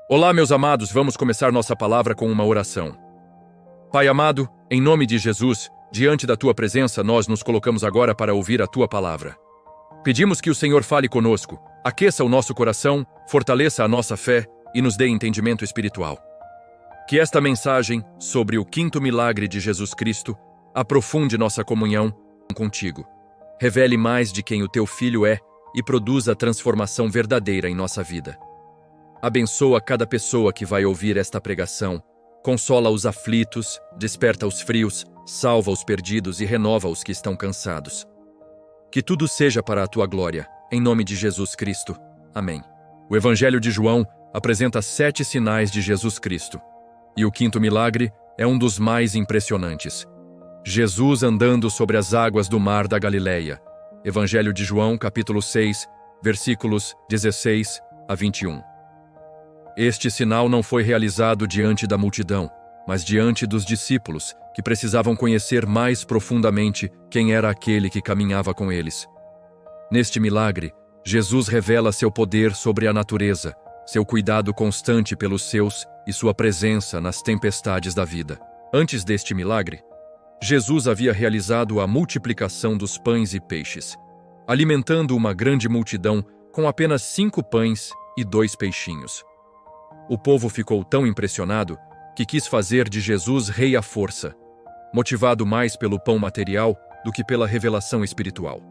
Olá, meus amados, vamos começar nossa palavra com uma oração. Pai amado, em nome de Jesus, diante da Tua presença, nós nos colocamos agora para ouvir a Tua palavra. Pedimos que o Senhor fale conosco, aqueça o nosso coração, fortaleça a nossa fé e nos dê entendimento espiritual. Que esta mensagem sobre o quinto milagre de Jesus Cristo aprofunde nossa comunhão contigo, revele mais de quem o Teu Filho é e produza a transformação verdadeira em nossa vida. Abençoa cada pessoa que vai ouvir esta pregação, consola os aflitos, desperta os frios, salva os perdidos e renova os que estão cansados. Que tudo seja para a Tua glória, em nome de Jesus Cristo. Amém. O Evangelho de João apresenta 7 sinais de Jesus Cristo, e o quinto milagre é um dos mais impressionantes. Jesus andando sobre as águas do mar da Galileia. Evangelho de João, capítulo 6, versículos 16 a 21. Este sinal não foi realizado diante da multidão, mas diante dos discípulos, que precisavam conhecer mais profundamente quem era aquele que caminhava com eles. Neste milagre, Jesus revela seu poder sobre a natureza, seu cuidado constante pelos seus e sua presença nas tempestades da vida. Antes deste milagre, Jesus havia realizado a multiplicação dos pães e peixes, alimentando uma grande multidão com apenas 5 pães e 2 peixinhos. O povo ficou tão impressionado que quis fazer de Jesus rei à força, motivado mais pelo pão material do que pela revelação espiritual.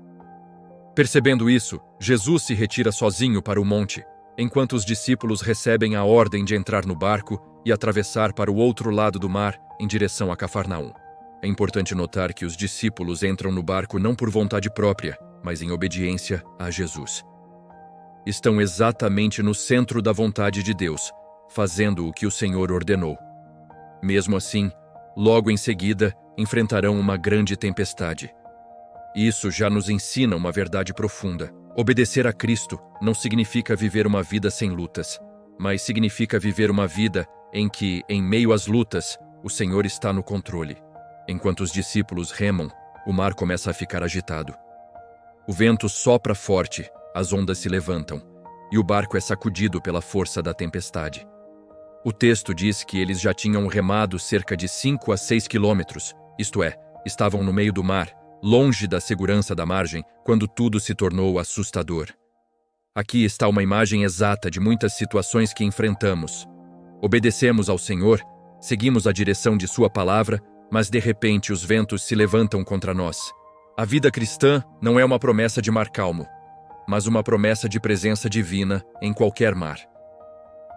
Percebendo isso, Jesus se retira sozinho para o monte, enquanto os discípulos recebem a ordem de entrar no barco e atravessar para o outro lado do mar em direção a Cafarnaum. É importante notar que os discípulos entram no barco não por vontade própria, mas em obediência a Jesus. Estão exatamente no centro da vontade de Deus, fazendo o que o Senhor ordenou. Mesmo assim, logo em seguida, enfrentarão uma grande tempestade. Isso já nos ensina uma verdade profunda. Obedecer a Cristo não significa viver uma vida sem lutas, mas significa viver uma vida em que, em meio às lutas, o Senhor está no controle. Enquanto os discípulos remam, o mar começa a ficar agitado. O vento sopra forte, as ondas se levantam, e o barco é sacudido pela força da tempestade. O texto diz que eles já tinham remado cerca de 5 a 6 quilômetros, isto é, estavam no meio do mar, longe da segurança da margem, quando tudo se tornou assustador. Aqui está uma imagem exata de muitas situações que enfrentamos. Obedecemos ao Senhor, seguimos a direção de Sua palavra, mas de repente os ventos se levantam contra nós. A vida cristã não é uma promessa de mar calmo, mas uma promessa de presença divina em qualquer mar.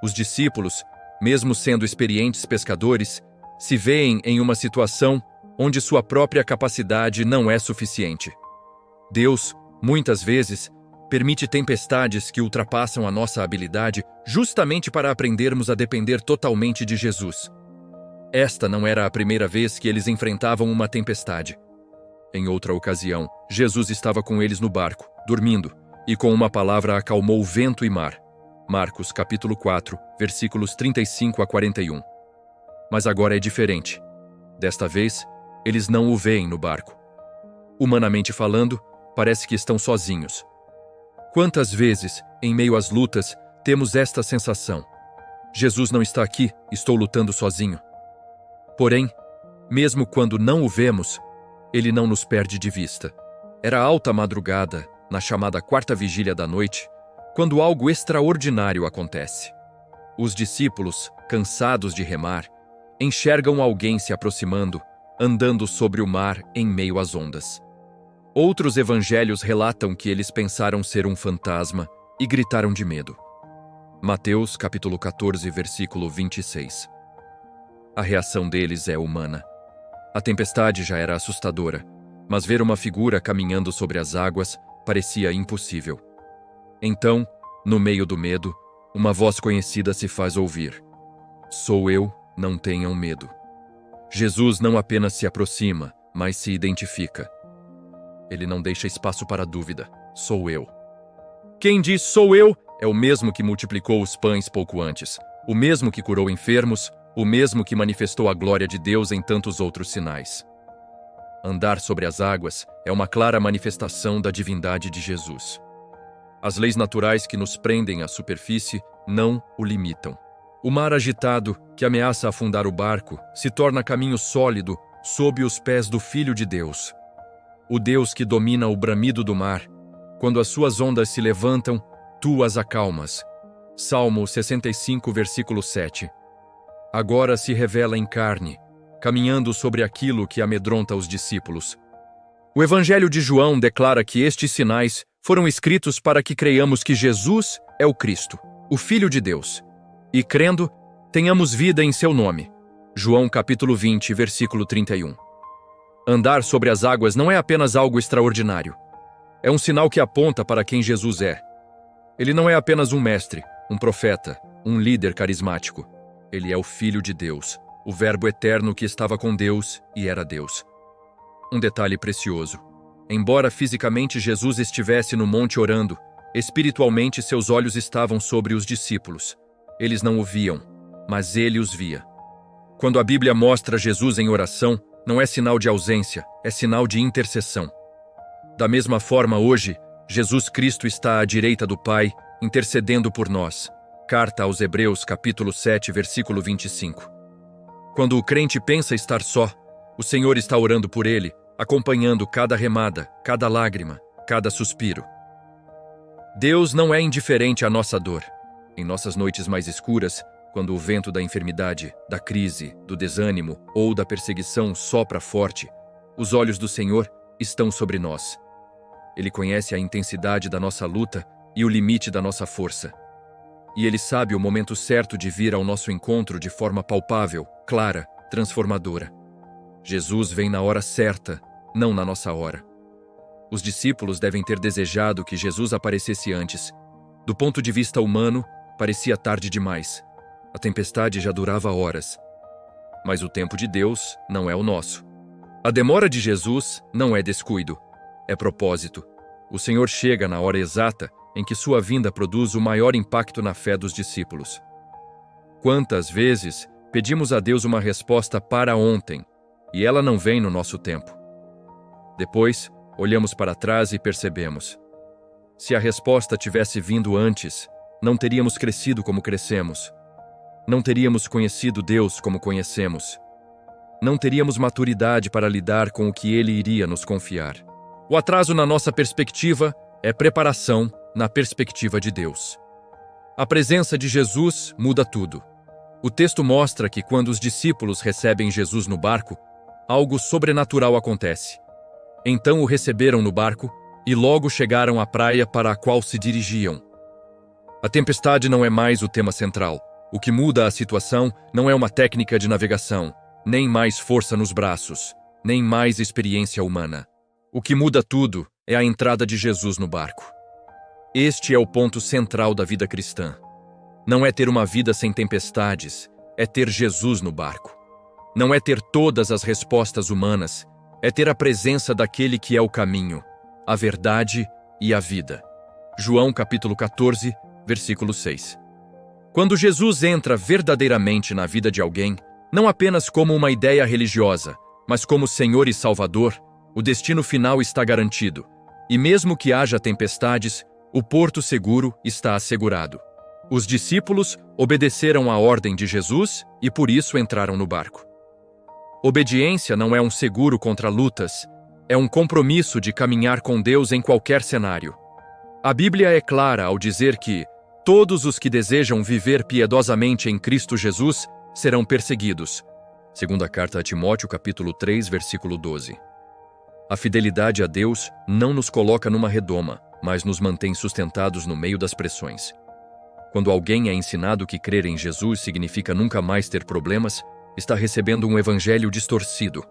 Os discípulos, mesmo sendo experientes pescadores, se veem em uma situação onde sua própria capacidade não é suficiente. Deus, muitas vezes, permite tempestades que ultrapassam a nossa habilidade justamente para aprendermos a depender totalmente de Jesus. Esta não era a primeira vez que eles enfrentavam uma tempestade. Em outra ocasião, Jesus estava com eles no barco, dormindo, e com uma palavra acalmou vento e mar. Marcos capítulo 4, versículos 35 a 41. Mas agora é diferente. Desta vez, eles não o veem no barco. Humanamente falando, parece que estão sozinhos. Quantas vezes, em meio às lutas, temos esta sensação? Jesus não está aqui, estou lutando sozinho. Porém, mesmo quando não o vemos, Ele não nos perde de vista. Era alta madrugada, na chamada 4ª vigília da noite, quando algo extraordinário acontece. Os discípulos, cansados de remar, enxergam alguém se aproximando, andando sobre o mar em meio às ondas. Outros evangelhos relatam que eles pensaram ser um fantasma e gritaram de medo. Mateus capítulo 14, versículo 26. A reação deles é humana. A tempestade já era assustadora, mas ver uma figura caminhando sobre as águas parecia impossível. Então, no meio do medo, uma voz conhecida se faz ouvir. Sou eu, não tenham medo. Jesus não apenas se aproxima, mas se identifica. Ele não deixa espaço para dúvida. Sou eu. Quem diz sou eu é o mesmo que multiplicou os pães pouco antes, o mesmo que curou enfermos, o mesmo que manifestou a glória de Deus em tantos outros sinais. Andar sobre as águas é uma clara manifestação da divindade de Jesus. As leis naturais que nos prendem à superfície não o limitam. O mar agitado, que ameaça afundar o barco, se torna caminho sólido sob os pés do Filho de Deus. O Deus que domina o bramido do mar. Quando as suas ondas se levantam, tu as acalmas. Salmo 65, versículo 7. Agora se revela em carne, caminhando sobre aquilo que amedronta os discípulos. O Evangelho de João declara que estes sinais foram escritos para que creiamos que Jesus é o Cristo, o Filho de Deus, e crendo, tenhamos vida em seu nome. João capítulo 20, versículo 31. Andar sobre as águas não é apenas algo extraordinário. É um sinal que aponta para quem Jesus é. Ele não é apenas um mestre, um profeta, um líder carismático. Ele é o Filho de Deus, o Verbo eterno que estava com Deus e era Deus. Um detalhe precioso. Embora fisicamente Jesus estivesse no monte orando, espiritualmente seus olhos estavam sobre os discípulos. Eles não o viam, mas ele os via. Quando a Bíblia mostra Jesus em oração, não é sinal de ausência, é sinal de intercessão. Da mesma forma, hoje, Jesus Cristo está à direita do Pai, intercedendo por nós. Carta aos Hebreus, capítulo 7, versículo 25. Quando o crente pensa estar só, o Senhor está orando por ele, acompanhando cada remada, cada lágrima, cada suspiro. Deus não é indiferente à nossa dor. Em nossas noites mais escuras, quando o vento da enfermidade, da crise, do desânimo ou da perseguição sopra forte, os olhos do Senhor estão sobre nós. Ele conhece a intensidade da nossa luta e o limite da nossa força. E Ele sabe o momento certo de vir ao nosso encontro de forma palpável, clara, transformadora. Jesus vem na hora certa, não na nossa hora. Os discípulos devem ter desejado que Jesus aparecesse antes. Do ponto de vista humano, parecia tarde demais. A tempestade já durava horas. Mas o tempo de Deus não é o nosso. A demora de Jesus não é descuido, é propósito. O Senhor chega na hora exata em que sua vinda produz o maior impacto na fé dos discípulos. Quantas vezes pedimos a Deus uma resposta para ontem, e ela não vem no nosso tempo? Depois, olhamos para trás e percebemos. Se a resposta tivesse vindo antes, não teríamos crescido como crescemos. Não teríamos conhecido Deus como conhecemos. Não teríamos maturidade para lidar com o que Ele iria nos confiar. O atraso na nossa perspectiva é preparação na perspectiva de Deus. A presença de Jesus muda tudo. O texto mostra que quando os discípulos recebem Jesus no barco, algo sobrenatural acontece. Então o receberam no barco e logo chegaram à praia para a qual se dirigiam. A tempestade não é mais o tema central. O que muda a situação não é uma técnica de navegação, nem mais força nos braços, nem mais experiência humana. O que muda tudo é a entrada de Jesus no barco. Este é o ponto central da vida cristã. Não é ter uma vida sem tempestades, é ter Jesus no barco. Não é ter todas as respostas humanas, é ter a presença daquele que é o caminho, a verdade e a vida. João capítulo 14, versículo 6. Quando Jesus entra verdadeiramente na vida de alguém, não apenas como uma ideia religiosa, mas como Senhor e Salvador, o destino final está garantido. E mesmo que haja tempestades, o porto seguro está assegurado. Os discípulos obedeceram à ordem de Jesus e por isso entraram no barco. Obediência não é um seguro contra lutas, é um compromisso de caminhar com Deus em qualquer cenário. A Bíblia é clara ao dizer que todos os que desejam viver piedosamente em Cristo Jesus serão perseguidos. Segunda carta a Timóteo, capítulo 3, versículo 12. A fidelidade a Deus não nos coloca numa redoma, mas nos mantém sustentados no meio das pressões. Quando alguém é ensinado que crer em Jesus significa nunca mais ter problemas, está recebendo um evangelho distorcido.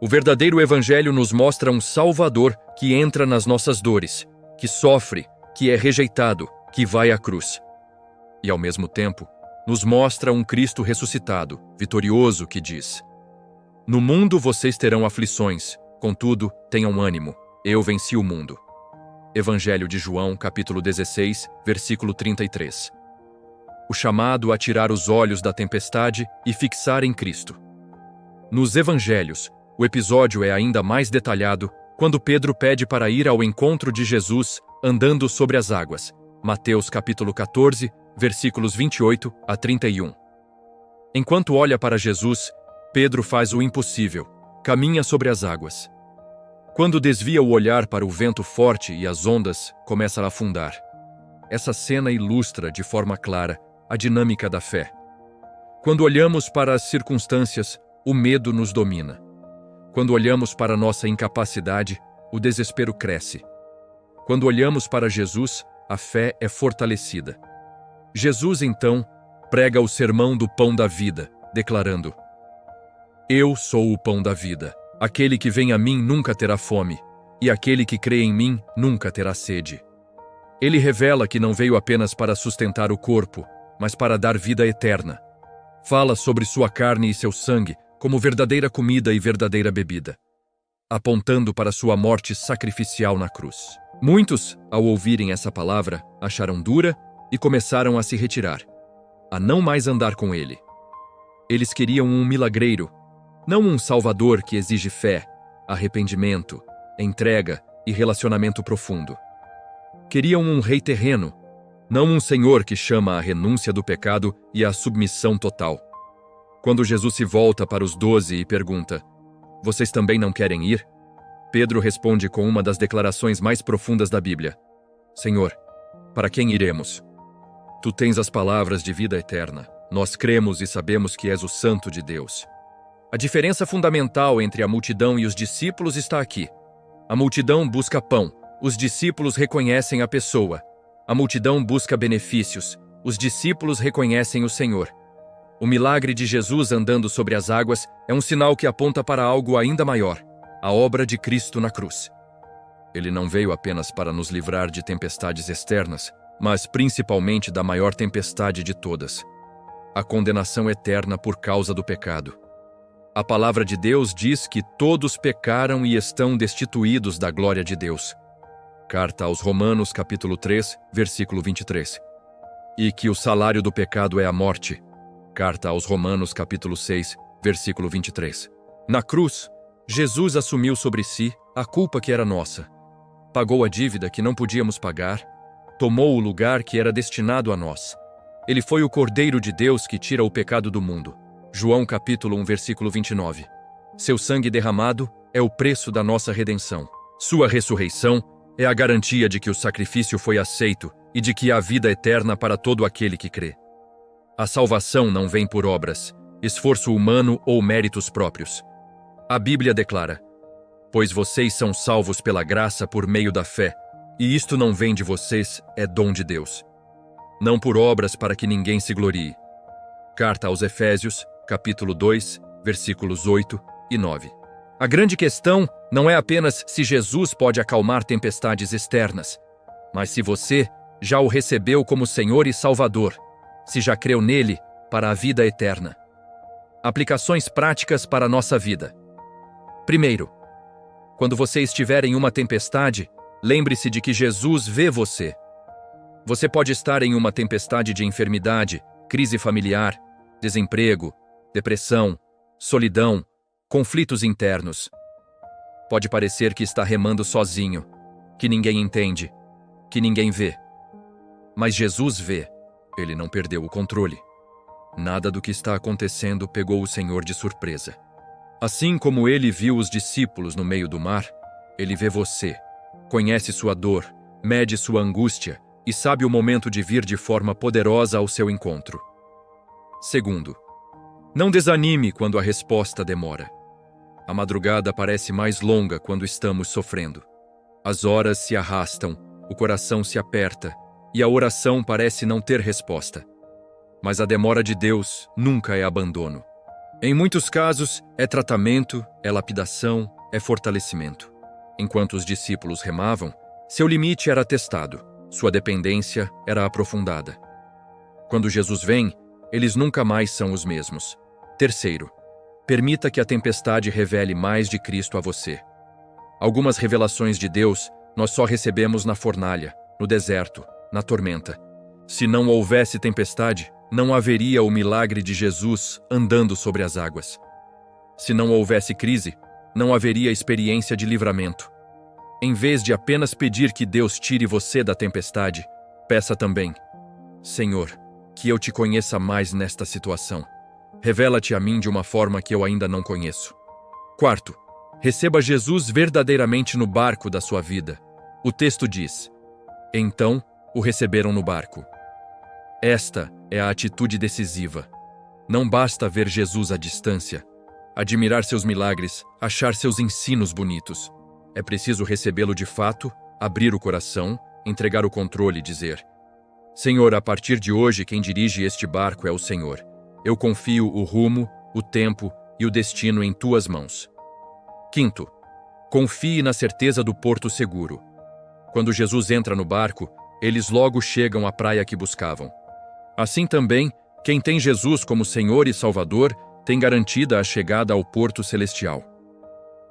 O verdadeiro evangelho nos mostra um Salvador que entra nas nossas dores, que sofre, que é rejeitado, que vai à cruz. E, ao mesmo tempo, nos mostra um Cristo ressuscitado, vitorioso, que diz: No mundo vocês terão aflições, contudo, tenham ânimo, eu venci o mundo. Evangelho de João, capítulo 16, versículo 33. O chamado a tirar os olhos da tempestade e fixar em Cristo. Nos Evangelhos, o episódio é ainda mais detalhado quando Pedro pede para ir ao encontro de Jesus andando sobre as águas. Mateus capítulo 14, versículos 28 a 31. Enquanto olha para Jesus, Pedro faz o impossível, caminha sobre as águas. Quando desvia o olhar para o vento forte e as ondas, começa a afundar. Essa cena ilustra de forma clara a dinâmica da fé. Quando olhamos para as circunstâncias, o medo nos domina. Quando olhamos para nossa incapacidade, o desespero cresce. Quando olhamos para Jesus, a fé é fortalecida. Jesus, então, prega o sermão do pão da vida, declarando: Eu sou o pão da vida. Aquele que vem a mim nunca terá fome, e aquele que crê em mim nunca terá sede. Ele revela que não veio apenas para sustentar o corpo, mas para dar vida eterna. Fala sobre sua carne e seu sangue como verdadeira comida e verdadeira bebida, apontando para sua morte sacrificial na cruz. Muitos, ao ouvirem essa palavra, acharam dura e começaram a se retirar, a não mais andar com ele. Eles queriam um milagreiro, não um salvador que exige fé, arrependimento, entrega e relacionamento profundo. Queriam um rei terreno, não um senhor que chama a renúncia do pecado e a submissão total. Quando Jesus se volta para os 12 e pergunta: Vocês também não querem ir? Pedro responde com uma das declarações mais profundas da Bíblia: Senhor, para quem iremos? Tu tens as palavras de vida eterna. Nós cremos e sabemos que és o Santo de Deus. A diferença fundamental entre a multidão e os discípulos está aqui. A multidão busca pão, os discípulos reconhecem a pessoa. A multidão busca benefícios, os discípulos reconhecem o Senhor. O milagre de Jesus andando sobre as águas é um sinal que aponta para algo ainda maior, a obra de Cristo na cruz. Ele não veio apenas para nos livrar de tempestades externas, mas principalmente da maior tempestade de todas, a condenação eterna por causa do pecado. A palavra de Deus diz que todos pecaram e estão destituídos da glória de Deus. Carta aos Romanos, capítulo 3, versículo 23. E que o salário do pecado é a morte. Carta aos Romanos, capítulo 6, versículo 23. Na cruz, Jesus assumiu sobre si a culpa que era nossa. Pagou a dívida que não podíamos pagar. Tomou o lugar que era destinado a nós. Ele foi o Cordeiro de Deus que tira o pecado do mundo. João capítulo 1, versículo 29. Seu sangue derramado é o preço da nossa redenção. Sua ressurreição é a garantia de que o sacrifício foi aceito e de que há vida eterna para todo aquele que crê. A salvação não vem por obras, esforço humano ou méritos próprios. A Bíblia declara: Pois vocês são salvos pela graça por meio da fé, e isto não vem de vocês, é dom de Deus. Não por obras para que ninguém se glorie. Carta aos Efésios, capítulo 2, versículos 8 e 9. A grande questão não é apenas se Jesus pode acalmar tempestades externas, mas se você já o recebeu como Senhor e Salvador, se já creu nele para a vida eterna. Aplicações práticas para a nossa vida. Primeiro, quando você estiver em uma tempestade, lembre-se de que Jesus vê você. Você pode estar em uma tempestade de enfermidade, crise familiar, desemprego, depressão, solidão, conflitos internos. Pode parecer que está remando sozinho, que ninguém entende, que ninguém vê. Mas Jesus vê. Ele não perdeu o controle. Nada do que está acontecendo pegou o Senhor de surpresa. Assim como ele viu os discípulos no meio do mar, ele vê você, conhece sua dor, mede sua angústia e sabe o momento de vir de forma poderosa ao seu encontro. Segundo, não desanime quando a resposta demora. A madrugada parece mais longa quando estamos sofrendo. As horas se arrastam, o coração se aperta e a oração parece não ter resposta. Mas a demora de Deus nunca é abandono. Em muitos casos, é tratamento, é lapidação, é fortalecimento. Enquanto os discípulos remavam, seu limite era testado, sua dependência era aprofundada. Quando Jesus vem, eles nunca mais são os mesmos. Terceiro, permita que a tempestade revele mais de Cristo a você. Algumas revelações de Deus nós só recebemos na fornalha, no deserto, na tormenta. Se não houvesse tempestade, não haveria o milagre de Jesus andando sobre as águas. Se não houvesse crise, não haveria experiência de livramento. Em vez de apenas pedir que Deus tire você da tempestade, peça também: Senhor, que eu te conheça mais nesta situação. Revela-te a mim de uma forma que eu ainda não conheço. Quarto, receba Jesus verdadeiramente no barco da sua vida. O texto diz: então o receberam no barco. Esta é a atitude decisiva. Não basta ver Jesus à distância, admirar seus milagres, achar seus ensinos bonitos. É preciso recebê-lo de fato, abrir o coração, entregar o controle e dizer: Senhor, a partir de hoje quem dirige este barco é o Senhor. Eu confio o rumo, o tempo e o destino em tuas mãos. Quinto, confie na certeza do porto seguro. Quando Jesus entra no barco, eles logo chegam à praia que buscavam. Assim também, quem tem Jesus como Senhor e Salvador tem garantida a chegada ao porto celestial.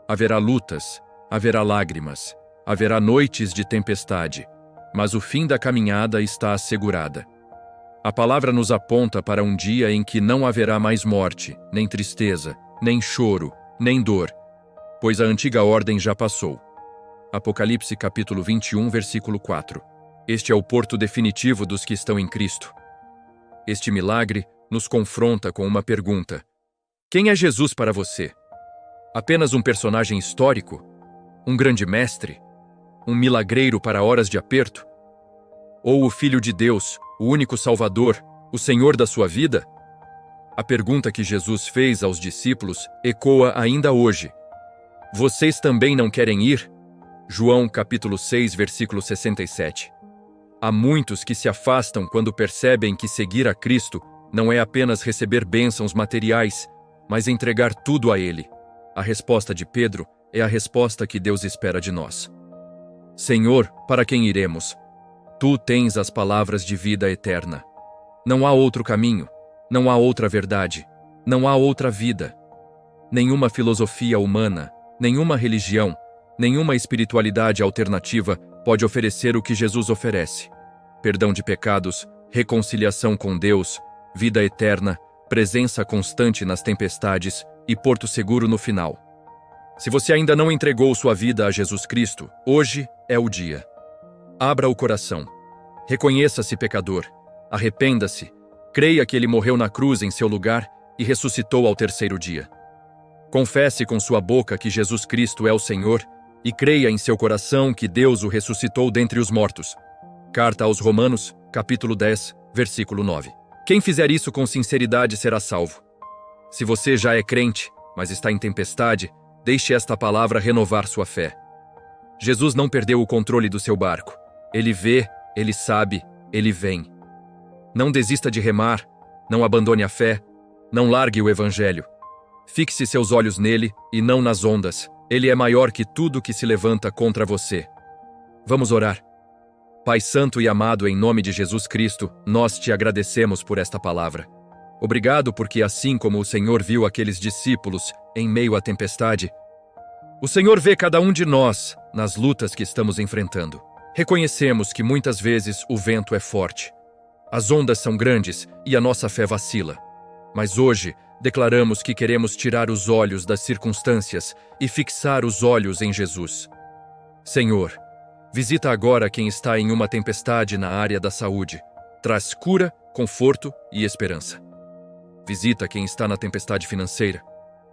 Haverá lutas, haverá lágrimas, haverá noites de tempestade, mas o fim da caminhada está assegurada. A palavra nos aponta para um dia em que não haverá mais morte, nem tristeza, nem choro, nem dor, pois a antiga ordem já passou. Apocalipse capítulo 21, versículo 4. Este é o porto definitivo dos que estão em Cristo. Este milagre nos confronta com uma pergunta: quem é Jesus para você? Apenas um personagem histórico? Um grande mestre? Um milagreiro para horas de aperto? Ou o Filho de Deus, o único Salvador, o Senhor da sua vida? A pergunta que Jesus fez aos discípulos ecoa ainda hoje. Vocês também não querem ir? João capítulo 6, versículo 67. Há muitos que se afastam quando percebem que seguir a Cristo não é apenas receber bênçãos materiais, mas entregar tudo a Ele. A resposta de Pedro é a resposta que Deus espera de nós. Senhor, para quem iremos? Tu tens as palavras de vida eterna. Não há outro caminho, não há outra verdade, não há outra vida. Nenhuma filosofia humana, nenhuma religião, nenhuma espiritualidade alternativa pode oferecer o que Jesus oferece: perdão de pecados, reconciliação com Deus, vida eterna, presença constante nas tempestades e porto seguro no final. Se você ainda não entregou sua vida a Jesus Cristo, hoje é o dia. Abra o coração. Reconheça-se pecador. Arrependa-se. Creia que Ele morreu na cruz em seu lugar e ressuscitou ao terceiro dia. Confesse com sua boca que Jesus Cristo é o Senhor e creia em seu coração que Deus o ressuscitou dentre os mortos. Carta aos Romanos, capítulo 10, versículo 9. Quem fizer isso com sinceridade será salvo. Se você já é crente, mas está em tempestade, deixe esta palavra renovar sua fé. Jesus não perdeu o controle do seu barco. Ele vê, Ele sabe, Ele vem. Não desista de remar, não abandone a fé, não largue o Evangelho. Fixe seus olhos nele e não nas ondas. Ele é maior que tudo que se levanta contra você. Vamos orar. Pai Santo e amado, em nome de Jesus Cristo, nós te agradecemos por esta palavra. Obrigado porque, assim como o Senhor viu aqueles discípulos em meio à tempestade, o Senhor vê cada um de nós nas lutas que estamos enfrentando. Reconhecemos que muitas vezes o vento é forte, as ondas são grandes e a nossa fé vacila. Mas hoje, declaramos que queremos tirar os olhos das circunstâncias e fixar os olhos em Jesus. Senhor, visita agora quem está em uma tempestade na área da saúde. Traz cura, conforto e esperança. Visita quem está na tempestade financeira.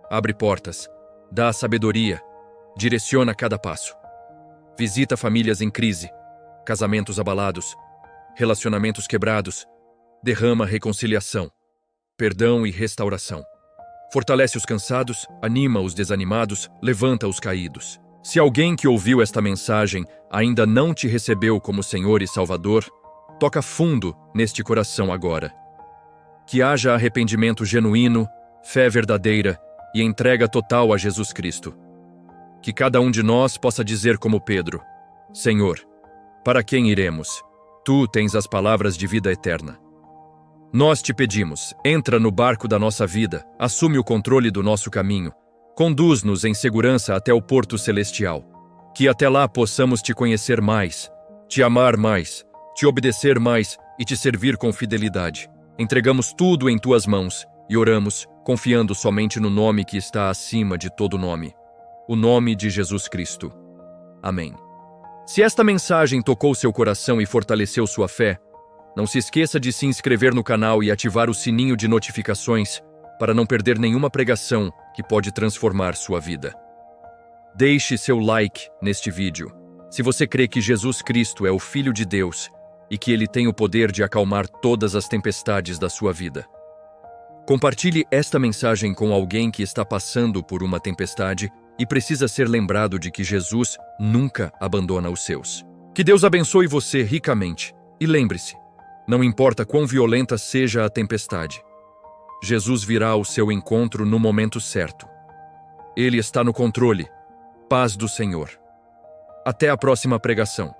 Abre portas, dá sabedoria, direciona cada passo. Visita famílias em crise, casamentos abalados, relacionamentos quebrados. Derrama reconciliação, perdão e restauração. Fortalece os cansados, anima os desanimados, levanta os caídos. Se alguém que ouviu esta mensagem ainda não te recebeu como Senhor e Salvador, toca fundo neste coração agora. Que haja arrependimento genuíno, fé verdadeira e entrega total a Jesus Cristo. Que cada um de nós possa dizer como Pedro: Senhor, para quem iremos? Tu tens as palavras de vida eterna. Nós te pedimos, entra no barco da nossa vida, assume o controle do nosso caminho, conduz-nos em segurança até o porto celestial. Que até lá possamos te conhecer mais, te amar mais, te obedecer mais e te servir com fidelidade. Entregamos tudo em tuas mãos e oramos, confiando somente no nome que está acima de todo nome, o nome de Jesus Cristo. Amém. Se esta mensagem tocou seu coração e fortaleceu sua fé, Não se esqueça de se inscrever no canal e ativar o sininho de notificações para não perder nenhuma pregação que pode transformar sua vida. Deixe seu like neste vídeo, se você crê que Jesus Cristo é o Filho de Deus e que Ele tem o poder de acalmar todas as tempestades da sua vida. Compartilhe esta mensagem com alguém que está passando por uma tempestade e precisa ser lembrado de que Jesus nunca abandona os seus. Que Deus abençoe você ricamente. E lembre-se, não importa quão violenta seja a tempestade, Jesus virá ao seu encontro no momento certo. Ele está no controle. Paz do Senhor. Até a próxima pregação.